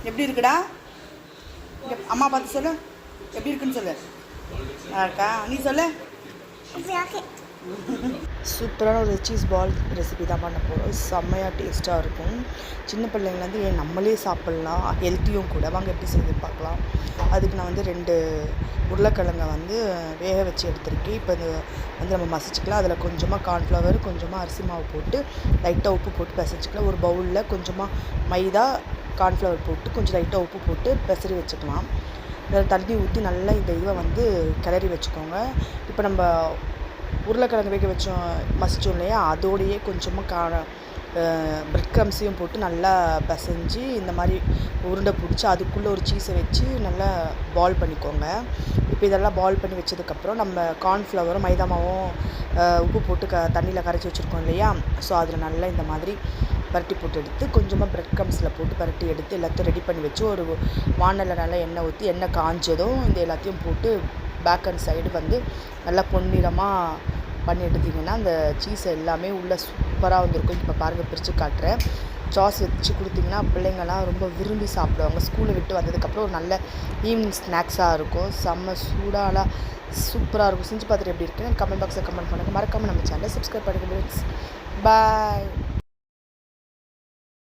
எப்படி இருக்குடா? அம்மா பார்த்து சொல்லு, எப்படி இருக்குன்னு சொல்லு. அக்கா நீ சொல்லு. சூப்பரான ஒரு சீஸ் பால் ரெசிபி தான் பண்ண போகிறோம். செம்மையாக டேஸ்ட்டாக இருக்கும். சின்ன பிள்ளைங்கள்லேருந்து ஏன் நம்மளே சாப்பிட்லாம், ஹெல்த்தியும் கூட. வாங்க எப்படி செய்து பார்க்கலாம். அதுக்கு நான் வந்து 2 உருளைக்கிழங்கை வந்து வேக வச்சு எடுத்துருக்கேன். இப்போ இது வந்து நம்ம மசிச்சுக்கலாம். அதில் கொஞ்சமாக கார்ன்ஃப்ளவர், கொஞ்சமாக அரிசி மாவு போட்டு லைட்டாக உப்பு போட்டு பிசைச்சிக்கலாம். ஒரு பவுலில் கொஞ்சமாக மைதா, கார்ன்ஃப்ளவர் போட்டு கொஞ்சம் லைட்டாக உப்பு போட்டு பெசரி வச்சுக்கலாம். இதில் தண்ணி ஊற்றி நல்லா இந்த இதை வந்து கிளறி வச்சுக்கோங்க. இப்போ நம்ம உருளைக்கிழங்கு வேக வச்சோம் மசிச்சோம் இல்லையா, அதோடையே கொஞ்சமாக பிரெட் க்ரம்ஸையும் போட்டு நல்லா பிசைஞ்சு இந்த மாதிரி உருண்டை பிடிச்சி அதுக்குள்ளே ஒரு சீஸை வச்சு நல்லா பால் பண்ணிக்கோங்க. இப்போ இதெல்லாம் பால் பண்ணி வச்சதுக்கப்புறம் நம்ம கார்ன்ஃப்ளவரும் மைதா மாவும் உப்பு போட்டு தண்ணியில் கரைச்சி வச்சுருக்கோம் இல்லையா, ஸோ அதில் நல்லா இந்த மாதிரி பரட்டி போட்டு எடுத்து கொஞ்சமாக பிரெட் க்ரம்ஸில் போட்டு பரட்டி எடுத்து எல்லாத்தையும் ரெடி பண்ணி வச்சு ஒரு வானலில் நல்லா எண்ணெய் ஊற்றி எண்ணெய் காஞ்சதும் இந்த எல்லாத்தையும் போட்டு பேக் அண்ட் சைடு வந்து நல்லா பொன்னிறமாக பண்ணி எடுத்திங்கன்னா அந்த சீஸ் எல்லாமே உள்ளே சூப்பராக வந்திருக்கும். இப்போ பாருங்கள், பிரித்து காட்டுறேன். சாஸ் வச்சு கொடுத்திங்கன்னா பிள்ளைங்கள்லாம் ரொம்ப விரும்பி சாப்பிடுவாங்க. ஸ்கூலை விட்டு வந்ததுக்கப்புறம் ஒரு நல்ல ஈவினிங் ஸ்நாக்ஸாக இருக்கும். செம்ம சூடாலாம் சூப்பராக இருக்கும். செஞ்சு பார்த்துட்டு எப்படி இருக்குன்னு கமெண்ட் பாக்ஸில் கமெண்ட் பண்ணுங்கள். மறக்காமல் நம்ம சேனலை சப்ஸ்கிரைப் பண்ணுங்கள். பாய்.